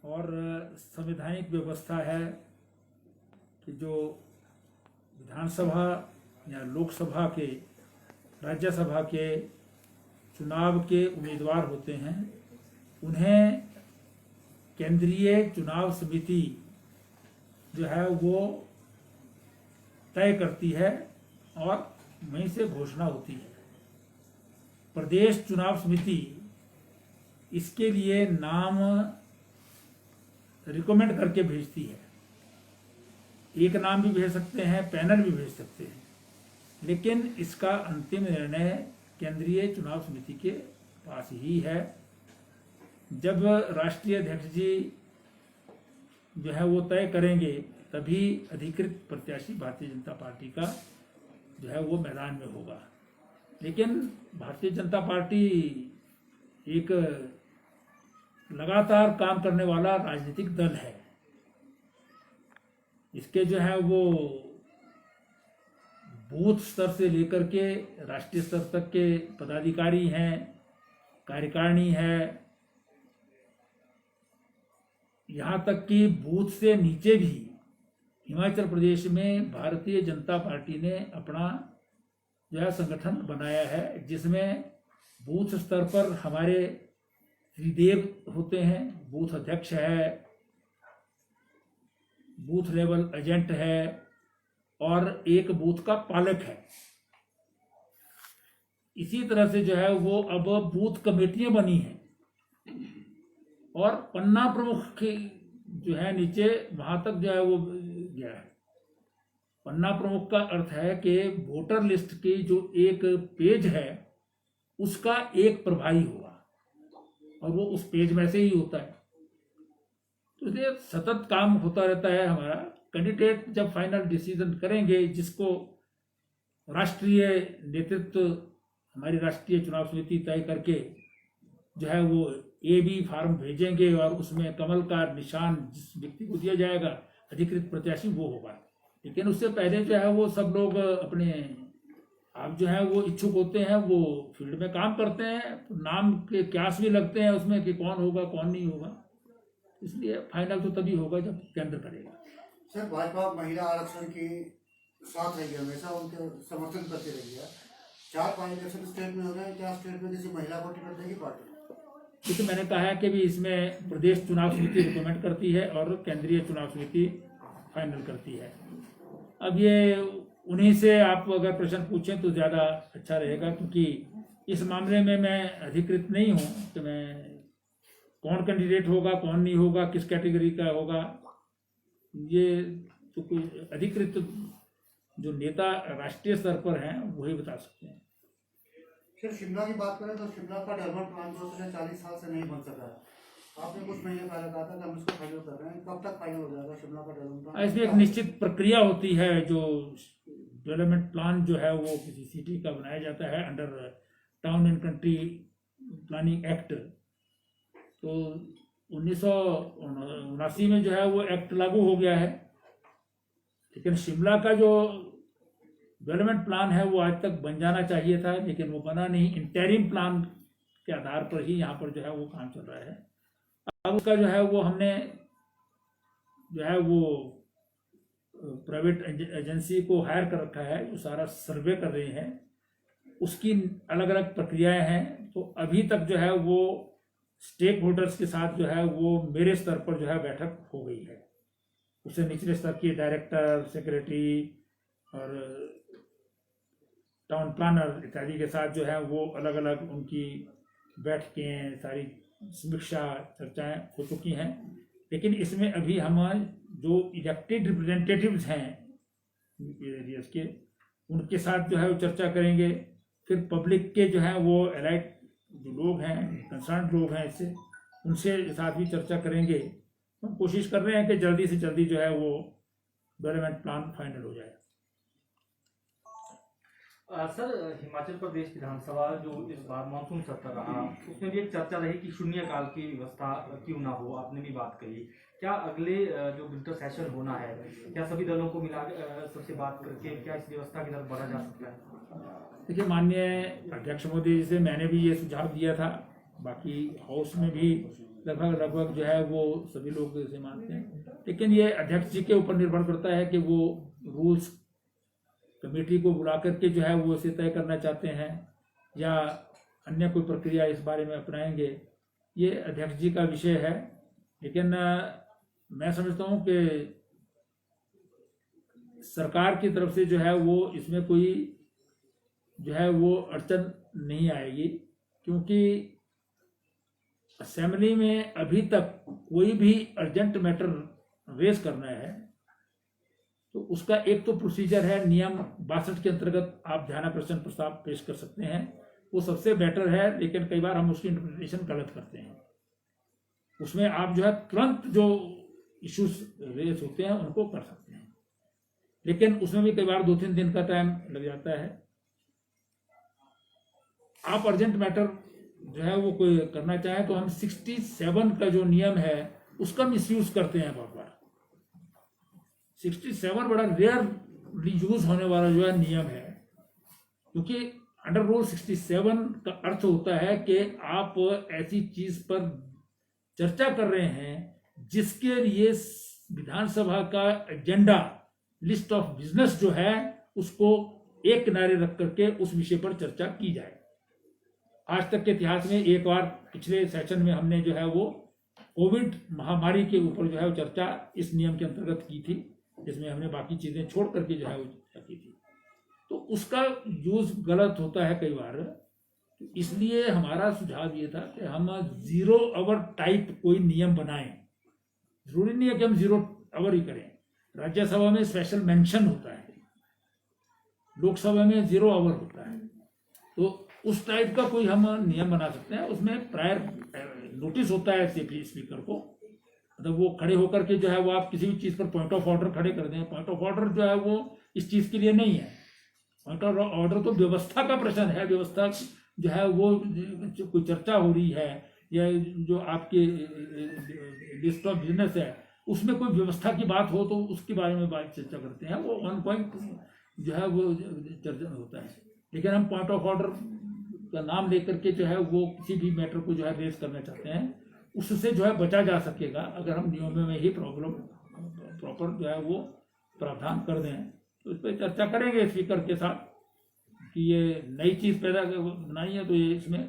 और संवैधानिक व्यवस्था है कि जो विधानसभा या लोकसभा के, राज्यसभा के चुनाव के उम्मीदवार होते हैं, उन्हें केंद्रीय चुनाव समिति जो है वो तय करती है और वहीं से घोषणा होती है। प्रदेश चुनाव समिति इसके लिए नाम रिकमेंड करके भेजती है। एक नाम भी भेज सकते हैं, पैनल भी भेज सकते हैं, लेकिन इसका अंतिम निर्णय केंद्रीय चुनाव समिति के पास ही है। जब राष्ट्रीय अध्यक्ष जी जो है वो तय करेंगे, तभी अधिकृत प्रत्याशी भारतीय जनता पार्टी का जो है वो मैदान में होगा। लेकिन भारतीय जनता पार्टी एक लगातार काम करने वाला राजनीतिक दल है। इसके जो है वो बूथ स्तर से लेकर के राष्ट्रीय स्तर तक के पदाधिकारी हैं, कार्यकारिणी है, यहाँ तक कि बूथ से नीचे भी हिमाचल प्रदेश में भारतीय जनता पार्टी ने अपना जो है संगठन बनाया है, जिसमें बूथ स्तर पर हमारे त्रिदेव होते हैं, बूथ अध्यक्ष है, बूथ लेवल एजेंट है और एक बूथ का पालक है। इसी तरह से जो है वो अब बूथ कमेटियां बनी हैं और पन्ना प्रमुख की जो है नीचे वहां तक जो है वो गया है। पन्ना प्रमुख का अर्थ है कि वोटर लिस्ट की जो एक पेज है उसका एक प्रभारी होगा और वो उस पेज में से ही होता है। तो इसलिए सतत काम होता रहता है हमारा। कैंडिडेट जब फाइनल डिसीजन करेंगे, जिसको राष्ट्रीय नेतृत्व हमारी राष्ट्रीय चुनाव समिति तय करके जो है वो AB फार्म भेजेंगे और उसमें कमल का निशान जिस व्यक्ति को दिया जाएगा, अधिकृत प्रत्याशी वो होगा। लेकिन उससे पहले जो है वो सब लोग अपने आप जो है वो इच्छुक होते हैं, वो फील्ड में काम करते हैं, तो नाम के क्यास भी लगते हैं उसमें कि कौन होगा कौन नहीं होगा। इसलिए फाइनल तो तभी होगा जब केंद्र करेगा। सर, भाजपा महिला आरक्षण की साथ रही है, हमेशा उनके समर्थन करती रही है। 4-5 इलेक्शन स्टेट में हो गए, क्या स्टेट में किसी महिला को टिकट देगी पार्टी? तो मैंने कहा है कि भी इसमें प्रदेश चुनाव समिति रिकमेंड करती है और केंद्रीय चुनाव समिति फाइनल करती है। अब ये उन्हीं से आप अगर प्रश्न पूछें तो ज़्यादा अच्छा रहेगा, क्योंकि इस मामले में मैं अधिकृत नहीं हूँ कि मैं कौन कैंडिडेट होगा कौन नहीं होगा, किस कैटेगरी का होगा, ये तो कोई अधिकृत जो नेता राष्ट्रीय स्तर पर हैं वही बता सकते हैं। फिर शिमला की बात करें तो शिमला का डेवलपमेंट प्लान जो 40 साल से नहीं बन सका है। आपने कुछ महीने पहले कहा था कि हम इसको फाइनल कर रहे हैं, कब तक फाइनल हो जाएगा शिमला का डेवलपमेंट प्लान? इसमें एक निश्चित प्रक्रिया होती है। जो डेवलपमेंट प्लान जो है वो किसी सिटी का बनाया जाता है under town and country planning act. तो 1979 में जो है वो एक्ट लागू हो गया है, लेकिन शिमला का जो डेवलपमेंट प्लान है वो आज तक बन जाना चाहिए था, लेकिन वो बना नहीं। इंटरिम प्लान के आधार पर ही यहाँ पर जो है वो काम चल रहा है। अब उसका जो है वो हमने जो है वो प्राइवेट एजेंसी को हायर कर रखा है, जो सारा सर्वे कर रहे हैं। उसकी अलग अलग प्रक्रियाएं हैं। तो अभी तक जो है वो स्टेक होल्डर्स के साथ जो है वो मेरे स्तर पर जो है बैठक हो गई है। उससे निचले स्तर की डायरेक्टर, सेक्रेटरी और टाउन प्लानर इत्यादि के साथ जो है वो अलग अलग उनकी बैठकें, सारी समीक्षा चर्चाएं हो चुकी हैं। लेकिन इसमें अभी हम जो इलेक्टेड रिप्रेजेंटेटिव्स हैं एरियाज के, उनके साथ जो है वो चर्चा करेंगे। फिर पब्लिक के जो है वो एलाइट जो लोग हैं, कंसर्न लोग हैं, इससे उनसे साथ भी चर्चा करेंगे। हम कोशिश कर रहे हैं कि जल्दी से जल्दी जो है वो डेवलपमेंट प्लान फाइनल हो जाए। सर, हिमाचल प्रदेश विधानसभा जो इस बार मानसून सत्र रहा, उसमें भी एक चर्चा रही कि शून्यकाल की व्यवस्था क्यों ना हो। आपने भी बात कही, क्या अगले जो विंटर सेशन होना है, क्या सभी दलों को मिला सबसे बात करके क्या इस व्यवस्था की तरफ बढ़ा जा सकता है? देखिए, माननीय अध्यक्ष मोदी जी से मैंने भी ये सुझाव दिया था, बाकी हाउस में भी लगभग जो है वो सभी लोग इसे मानते हैं। लेकिन ये अध्यक्ष जी के ऊपर निर्भर करता है कि वो रूल्स कमेटी को बुला करके जो है वो इसे तय करना चाहते हैं या अन्य कोई प्रक्रिया इस बारे में अपनाएंगे, ये अध्यक्ष जी का विषय है। लेकिन मैं समझता हूँ कि सरकार की तरफ से जो है वो इसमें कोई जो है वो अड़चन नहीं आएगी, क्योंकि असेंबली में अभी तक कोई भी अर्जेंट मैटर रेज करना है तो उसका एक तो प्रोसीजर है, नियम 62 के अंतर्गत आप ध्यानाकर्षण प्रस्ताव पेश कर सकते हैं, वो सबसे बेटर है। लेकिन कई बार हम उसकी इंटरप्रिटेशन गलत करते हैं। उसमें आप जो है तुरंत जो इश्यूज रेज होते हैं उनको कर सकते हैं, लेकिन उसमें भी कई बार 2-3 दिन का टाइम लग जाता है। आप अर्जेंट मैटर जो है वो कोई करना चाहे तो हम 67 का जो नियम है उसका मिसयूज करते हैं बहुत बार। 67 बड़ा रेयर यूज होने वाला जो है नियम है, क्योंकि अंडर रूल 67 का अर्थ होता है कि आप ऐसी चीज पर चर्चा कर रहे हैं जिसके लिए विधानसभा का एजेंडा लिस्ट ऑफ बिजनेस जो है उसको एक किनारे रख करके उस विषय पर चर्चा की जाए। आज तक के इतिहास में एक बार पिछले सेशन में हमने जो है वो कोविड महामारी के ऊपर जो है वो चर्चा इस नियम के अंतर्गत की थी, जिसमें हमने बाकी चीजें छोड़ करके जो है वो चर्चा की थी। तो उसका यूज गलत होता है कई बार। तो इसलिए हमारा सुझाव ये था कि हम 0 आवर टाइप कोई नियम बनाएं। जरूरी नहीं है कि हम 0 आवर ही करें। राज्यसभा में स्पेशल मेंशन होता है, लोकसभा में 0 आवर होता है, तो उस टाइप का कोई हम नियम बना सकते हैं। उसमें प्रायर नोटिस होता है स्पीकर को, मतलब वो खड़े होकर के जो है वो आप किसी भी चीज पर पॉइंट ऑफ ऑर्डर खड़े कर दें। पॉइंट ऑफ ऑर्डर जो है वो इस चीज के लिए नहीं है। पॉइंट ऑफ ऑर्डर तो व्यवस्था का प्रश्न है। व्यवस्था जो है वो कोई चर्चा हो रही है या जो आपके लिस्ट ऑफ बिजनेस है उसमें कोई व्यवस्था की बात हो तो उसके बारे में बात चर्चा करते हैं, वो 1 पॉइंट जो है वो चर्चा होता है। लेकिन हम पॉइंट ऑफ ऑर्डर का नाम लेकर के जो है वो किसी भी मैटर को जो है रेज करना चाहते हैं, उससे जो है बचा जा सकेगा अगर हम नियमों में ही प्रॉपर जो है वो प्रावधान कर दें। तो इस पर चर्चा करेंगे स्पीकर के साथ कि ये नई चीज पैदा बनाई है तो ये इसमें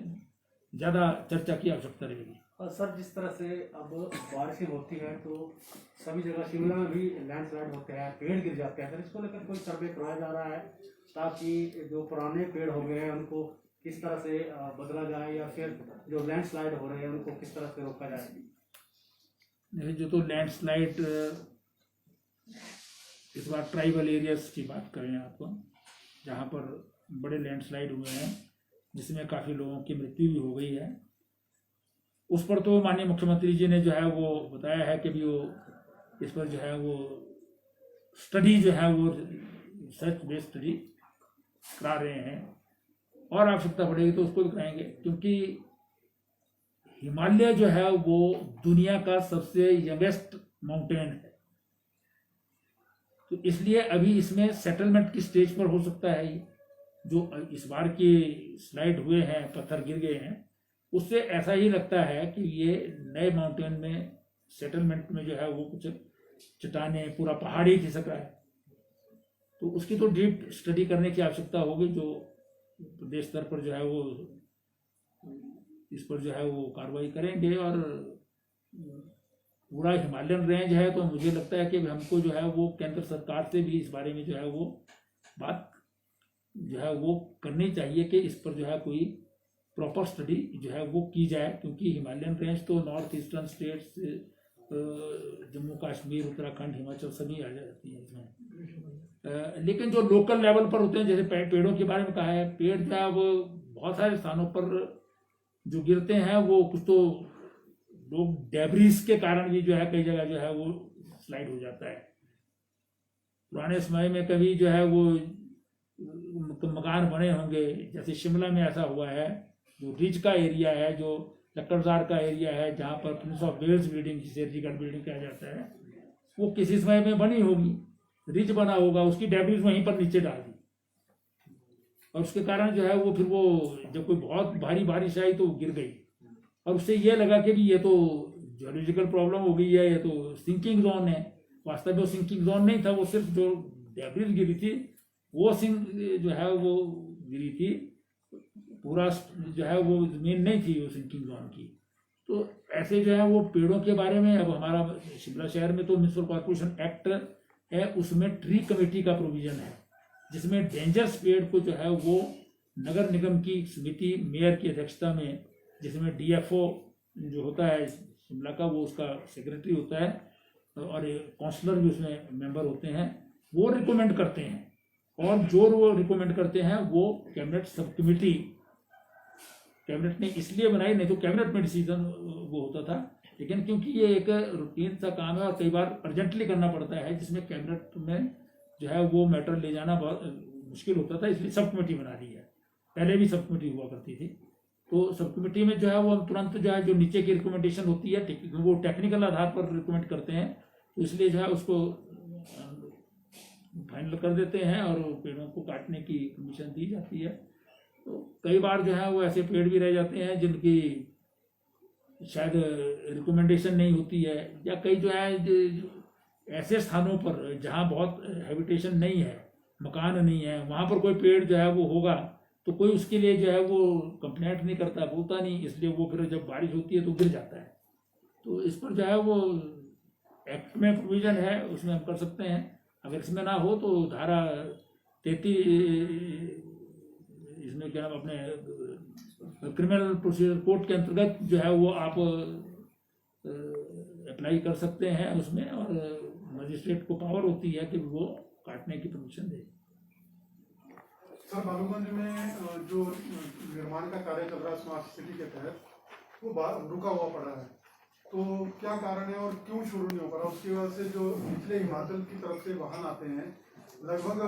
ज्यादा चर्चा की आवश्यकता रहेगी। और सर, जिस तरह से अब बारिशें होती हैं तो सभी जगह शिमला में भी लैंडस्लाइड होते हैं, पेड़ गिर जाते हैं, सर इसको लेकर कोई सर्वे करवाया जा रहा है ताकि जो पुराने पेड़ हो गए हैं उनको किस तरह से बदला जाए या फिर जो लैंडस्लाइड हो रहे हैं उनको किस तरह से रोका जाए? नहीं, जो तो लैंडस्लाइड इस बार ट्राइबल एरियाज की बात करें आपको, जहाँ पर बड़े लैंडस्लाइड हुए हैं जिसमें काफ़ी लोगों की मृत्यु भी हो गई है, उस पर तो माननीय मुख्यमंत्री जी ने जो है वो बताया है कि भी वो इस पर जो है वो स्टडी जो है वो रिसर्च बेस्ड स्टडी करा रहे हैं और आवश्यकता पड़ेगी तो उसको भी कराएंगे, क्योंकि हिमालय जो है वो दुनिया का सबसे यंगेस्ट माउंटेन है। तो इसलिए अभी इसमें सेटलमेंट की स्टेज पर हो सकता है। जो इस बार के स्लाइड हुए हैं, पत्थर गिर गए हैं, उससे ऐसा ही लगता है कि ये नए माउंटेन में सेटलमेंट में जो है वो कुछ चट्टाने पूरा पहाड़ी खिसक रहा है। तो उसकी तो डीप स्टडी करने की आवश्यकता होगी, जो प्रदेश स्तर पर जो है वो इस पर जो है वो कार्रवाई करेंगे। और पूरा हिमालयन रेंज है तो मुझे लगता है कि हमको जो है वो केंद्र सरकार से भी इस बारे में जो है वो बात जो है वो करनी चाहिए कि इस पर जो है कोई प्रॉपर स्टडी जो है वो की जाए, क्योंकि हिमालयन रेंज तो north eastern states, Jammu Kashmir, Uttarakhand, Himachal सभी आ जाती है इसमें। लेकिन जो लोकल लेवल पर होते हैं, जैसे पेड़ों के बारे में कहा है, पेड़ जो है वो बहुत सारे स्थानों पर जो गिरते हैं वो कुछ तो लोग डेब्रिस के कारण भी जो है कई जगह जो है वो स्लाइड हो जाता है। पुराने समय में कभी जो है वो मकान बने होंगे, जैसे शिमला में ऐसा हुआ है, जो रिज का एरिया है, जो लक्कड़दार का एरिया है, जहाँ पर प्रिंस ऑफ वेल्स बिल्डिंग जिसे रीगल बिल्डिंग कहा जाता है, वो किसी समय में बनी होगी, रिज बना होगा, उसकी डेब्रिस वहीं पर नीचे डाल दी और उसके कारण जो है वो फिर वो जब कोई बहुत भारी बारिश आई तो गिर गई। और उससे ये लगा कि भी ये तो जियोलॉजिकल प्रॉब्लम हो गई है, ये तो सिंकिंग जोन है। वास्तव में वो सिंकिंग जोन नहीं था, वो सिर्फ जो डेब्रिस गिरी थी वो जो है वो गिरी थी, पूरा जो है वो जमीन नहीं थी वो सिंकिंग जोन की। तो ऐसे जो है वो पेड़ों के बारे में, अब हमारा शिमला शहर में तो म्यूनसिपल कॉर्पोरेशन एक्ट है, उसमें ट्री कमेटी का प्रोविजन है, जिसमें डेंजरस पेड़ को जो है वो नगर निगम की समिति मेयर की अध्यक्षता में, जिसमें डीएफओ जो होता है शिमला का वो उसका सेक्रेटरी होता है, और काउंसलर भी उसमें मेंबर होते हैं, वो रिकमेंड करते हैं। और जो वो रिकमेंड करते हैं वो कैबिनेट सब कमेटी, कैबिनेट ने इसलिए बनाई, नहीं तो कैबिनेट में डिसीजन वो होता था, लेकिन क्योंकि ये एक रूटीन सा काम है और कई बार अर्जेंटली करना पड़ता है, जिसमें कैबिनेट में जो है वो मैटर ले जाना बहुत मुश्किल होता था, इसलिए सब कमेटी बना दी है। पहले भी सब कमेटी हुआ करती थी, तो सब कमेटी में जो है वो तुरंत जो है जो नीचे की रिकमेंडेशन होती है वो टेक्निकल आधार पर रिकमेंड करते हैं, तो इसलिए जो है उसको फाइनल कर देते हैं और पेड़ों को काटने की परमिशन दी जाती है। तो कई बार जो है वो ऐसे पेड़ भी रह जाते हैं जिनकी शायद रिकमेंडेशन नहीं होती है, या कई जो है ऐसे स्थानों पर जहाँ बहुत हैबिटेशन नहीं है, मकान नहीं है, वहाँ पर कोई पेड़ जो है वो होगा तो कोई उसके लिए जो है वो कंप्लेंट नहीं करता, बोलता नहीं, इसलिए वो फिर जब बारिश होती है तो गिर जाता है। तो इस पर जो है वो एक्ट में प्रोविजन है, उसमें हम कर सकते हैं। अगर इसमें ना हो तो धारा 33 इसमें क्या नाम अपने क्रिमिनल प्रोसीजर कोड के अंतर्गत जो है वो आप अप्लाई कर सकते हैं उसमें, और मजिस्ट्रेट को पावर होती है कि वो काटने की परमिशन दे। सर, बालूगंज में जो निर्माण का कार्य चल रहा है स्मार्ट सिटी के तहत, वो रुका हुआ पड़ा है, तो क्या कारण है और क्यों शुरू नहीं हो पा रहा? उसकी वजह से जो पिछले हिमाचल की तरफ से वाहन आते हैं, लगभग